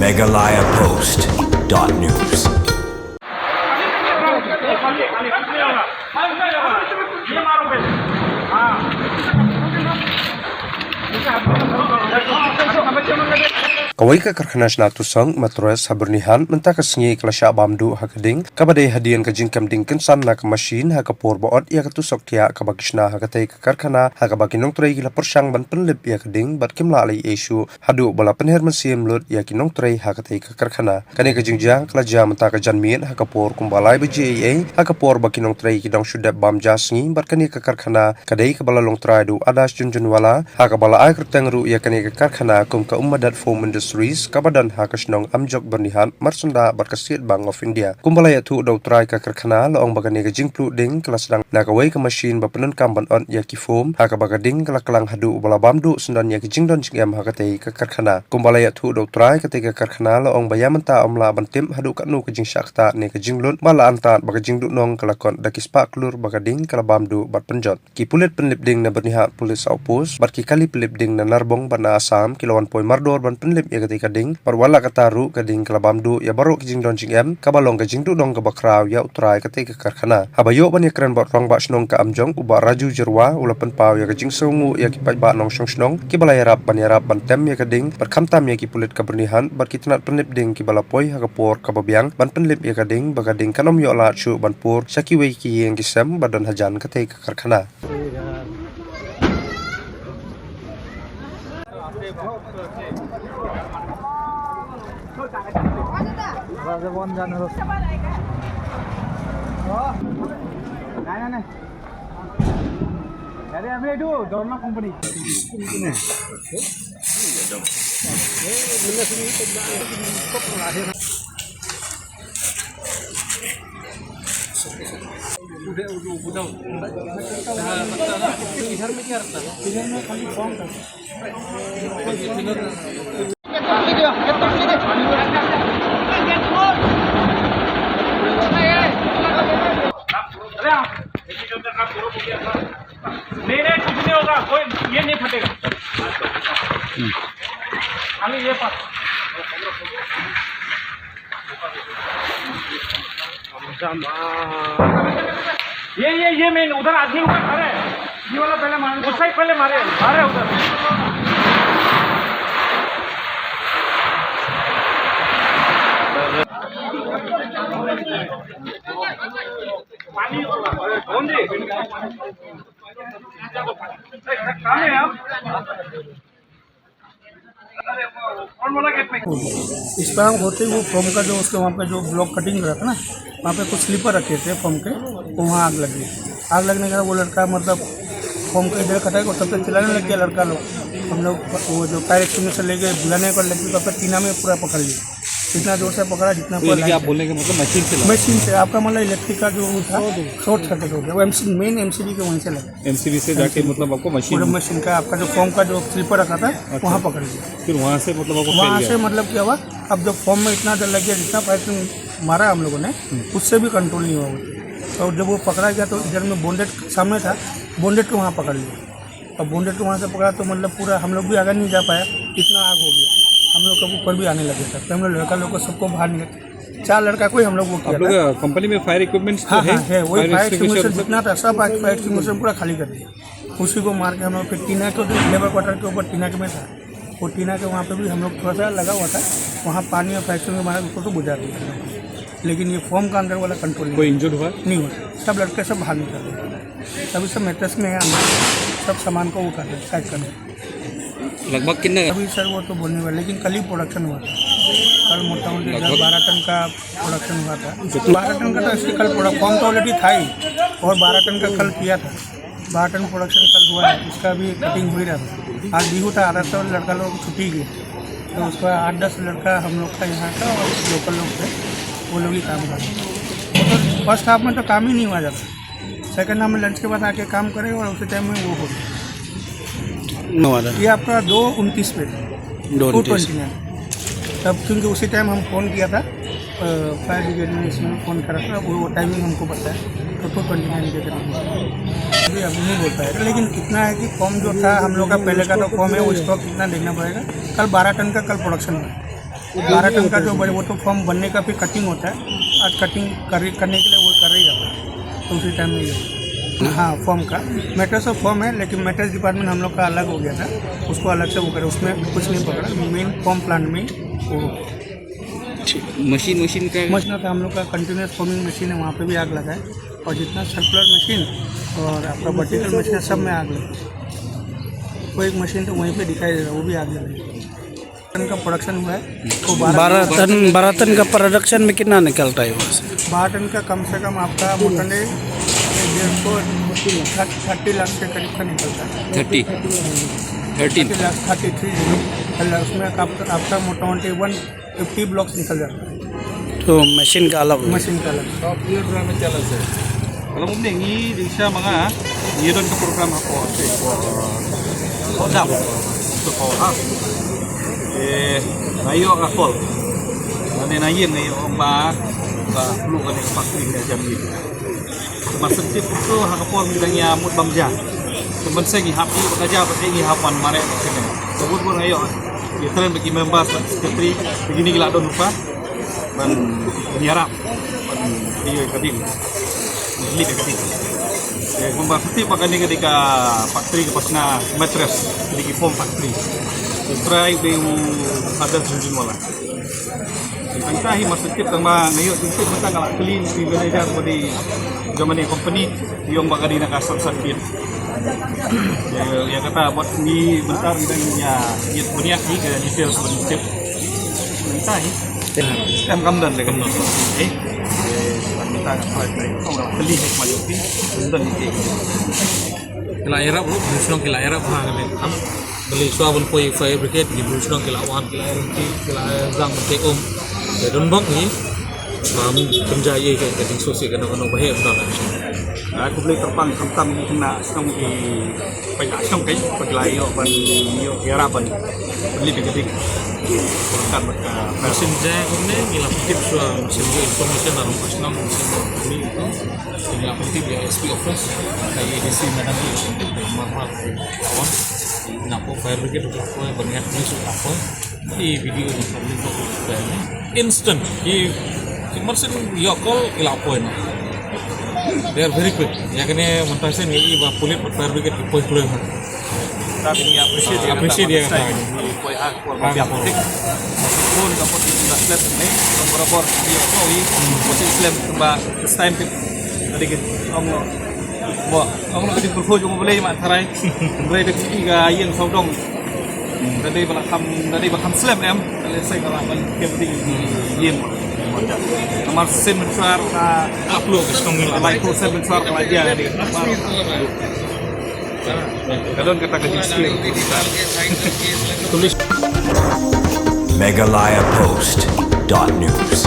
megalayapost.news. Kawai ka karkhanas natu sang matros habernihan menta ka sngi klasya bamdu hakading kabade hadian ka jingkam dingken san na ka machine ha ka por boot ya ka tusok tia ka bagishna ha ka tai ka karkhana ha ka baginong tray gila persang ban penlip ya kading bat kimla alai issue hadu bala penher mesim lut ya kinong tray ha ka tai ka karkhana kane ka jingjang klaja menta ka janmien ha ka por kumbalai bja ha ka por baginong tray kidong shudap bam jasngi bat kane ka karkhana kadai ka bala long tray du adas junjunwala ha ka bala ai kertengru ya kane ka karkhana kum ka ummadat foam kabadan hakasnong amjok bernihan marsunda berkasiat Bank of India. Kumbalaya tu dau try ka karkhana loong bagani ka jingplu ding kelas dang nakawai ka machine bapenun kamban on ya ki foam haka bagading kelak-kelang hadu bala bamdu sundan ya ki jingdon jingam hakatei ka karkhana. Kumbalaya tu dau try ka ka karkhana loong bayamenta omla bantim hadu ka nu ka jing syakta ne ka jinglut bala antat baga jingdu nong kelakon dakis pak klur bagading kala bamdu bat penjot. Ki pulit penlip ding na bernihat pulis outpost bat ki kali pelip ding na narbong bana Asam kilawan poi mardor ban penlip ya ketika ding parwala kataru kading kalabamdu ya baru kijing don jing em kabalong ka jingdu dong ka bakraw ya utrai ketika karkhana habayo ban ya keren bot rong ba snong ka amjong uba raju jerwa ulapan paw ya kijing sungu ya kipai ba nong shong snong kibala yarap ban tem ya kading berkamtam ya ki pulit ka bernihan bar kitnat penlip ding kibala poi ha kapor ka babiang ban penlip ya kading bagading kanom yo la chu ban pur sakiwe ki yang kisam badan hajan ketika karkhana. नहीं कुछ नहीं होगा कोई ये नहीं फटेगा खाली ये पास ये मेन उधर आदमी ऊपर खड़े हैं ये वाला पहले मारे उस साइड पहले मारे उधर पानी कौन दे कहाँ है आप इस पर हम होते वो फॉर्म का जो उसके वहाँ पे जो ब्लॉक कटिंग रहा था ना वहाँ पे कुछ स्लीपर रखे थे फॉर्म के तो वहाँ आग लगी। आग लगने के बाद वो लड़का मतलब फॉर्म के इधर कटाई को तब तक चिल्लाने लग गया लड़का लोग। हम लोग वो जो फायर एक्सटिंग्विशर लेके बुलाने पर लगी तब तक टीना में पूरा पकड़ लिया, इतना जोर से पकड़ा जितना आप बोलने के मतलब मशीन से आपका मतलब इलेक्ट्रिक का जो था शॉर्ट सर्किट हो गया। वो मेन एमसीबी के वहीं से लगा, एमसीबी से जाके मतलब आपको मशीन का आपका जो फॉर्म का जो स्लीपर रखा था वहाँ पकड़ लिया। फिर वहाँ से मतलब वहाँ से मतलब क्या हुआ, अब जो फॉर्म में इतना डर लग गया जितना फायर मारा हम लोगों ने उससे भी कंट्रोल नहीं हुआ। और जब वो पकड़ा गया तो इधर में बोंडेट सामने था, बोंडेट को वहाँ पकड़ लिया। अब बोंडेट को वहाँ से पकड़ा तो मतलब पूरा हम लोग भी आगे नहीं जा पाया, इतना आग हो गया। हम लोग का ऊपर भी आने लगे था तो हम लोग लड़का लोग को सबको बाहर निकल 4 लड़का को हम लोग वो किया था। कंपनी में फायर इक्विपमेंट्स हाँ है वही फायर एक्सटिंग्विशर जितना था सब फायर एक्सटिंग्विशर पूरा खाली कर दिया। उसी को मार के हम लोग फिर टीना के लेबर क्वार्टर के ऊपर टीना के में था, वो टीना के वहाँ पे भी हम लोग थोड़ा सा लगा हुआ था, वहाँ पानी में फायर एक्सटिंग्विशर मारा उसको तो बुझा दिया। लेकिन ये फॉर्म का अंदर वाला कंट्रोल कोई इंजर्ड हुआ नहीं हुआ, सब लड़के सब बाहर निकल गए। तभी सब मेट्रेस में है अंदर सब सामान को वो कर रहे साइड कर रहे। लगभग कितने अभी सर वो तो बोलने वाले, लेकिन कल ही प्रोडक्शन हुआ था। कल मोटा मोटी 12 टन का प्रोडक्शन हुआ था। 12 टन का तो इसके कल फॉर्म तो ऑलरेडी था ही और 12 टन का कल किया था। 12 टन प्रोडक्शन कल हुआ है, इसका भी कटिंग हो ही रहा था। आज बिहू था, 800 लड़का लोग छुट्टी गए तो उसका 8-10 लड़का हम लोग का यहाँ का और लोकल लोग थे वो लोग ही काम कर रहे। तो फर्स्ट हाफ में तो काम ही नहीं हुआ जाता, सेकेंड हाफ में लंच के बाद आके काम करें और उसी टाइम में वो हो गया। ये आपका 2:29 पे 2:29 तब, क्योंकि उसी टाइम हम फ़ोन किया था फायर ब्रिगेड में, इसमें फ़ोन करा था, वो टाइमिंग हमको पता है तो 2:29 के करीब अभी नहीं बोल पाएगा। लेकिन इतना है कि फॉर्म जो था हम लोग का पहले का तो फॉर्म है वो स्टॉक कितना देखना पड़ेगा। कल 12 टन का कल प्रोडक्शन हुआ 12 टन का जो बड़े वो तो फॉर्म बनने का फिर कटिंग होता है, आज कटिंग करने के लिए वो कर ही जाता है, तो उसी टाइम में ये हाँ फॉर्म का मेटर्स और फॉर्म है, लेकिन मेटर्स डिपार्टमेंट हम लोग का अलग हो गया था, उसको अलग से वो करे, उसमें कुछ नहीं पकड़ा, मेन फॉर्म प्लांट में वो मशीन का मशीन का हम लोग का कंटिन्यूस फॉर्मिंग मशीन है, वहाँ पे भी आग लगा है, और जितना सर्कुलर मशीन और आपका वर्टिकल मशीन है सब में आग लगी। कोई एक मशीन तो वहीं पे दिखाई दे रहा है, वो भी आग लगी। टन का प्रोडक्शन हुआ है, तो 12 टन का प्रोडक्शन में कितना निकलता है वहाँ से? 12 टन का कम से कम आपका मोटाने 30 लाख के करीब का निकलता है। 33 उसमें आपका मोटामोटी 150 ब्लॉक्स निकल जाता है, तो मशीन का अलग मशीन का अलग। Kalau mungkin ini bisa mga ngiron ke program ako si Kodam untuk orang ngayo akol ane nayin ngayo ba perlu kan fakir jam ini masuk tip itu hakapon bidangnya mut bamja teman saya ngi happy bekerja pakai ngi hapan mare sini sebut pun ngayo ya kalian bagi members sekretari begini gila don lupa dan menyarap iyo kading beli kading membahas pakai ni ketika factory ke pasna mattress di form factory try beu ada junjun wala Tangkahi masuk tip tang bang ngayon tip tang kalak clean di manager di zaman ni company yung bagay na kasal-salbit ya kata buat ni bentar bidangnya yet punya ni ke details tip tangkahi sistem kamdan dengan kita orang beli macam ni dan ni kila era bro busnong kila era bang kami am beli suabun poi fire brigade di busnong kila wan kila erti kila zang te don bang ni mam penjaya ke kading sosial kena bahaya benar aku beli terbang hentam kena song di banyak song kai paglay yo ban yo era ban beli begitu kan mesin jaya kami gila tip sua mesin jaya information dalam busnong mesin ini itu gila tip ya SP office kayak di sini nanti mahal kawan napo fire brigade ko berniat ni apa di video ni kami tu instant di mesin yo call ila apa ni they are very quick ya kene montasen ni ba pulit fire brigade ko puluh tapi ni appreciate dia kata koi hak ko mabiak pun kapot di slab ni berapa dia koi posisi slab ba time tadi ke Allah wah Allah kadang berkhoj mo boleh mak tarai boleh dak tiga yang saudong tadi balakam slab em saya kalau ban kepting yen nomor sen besar upload ke stong ni like ko sen besar kalau dia ni kadang kata ke skill Megalayapost.news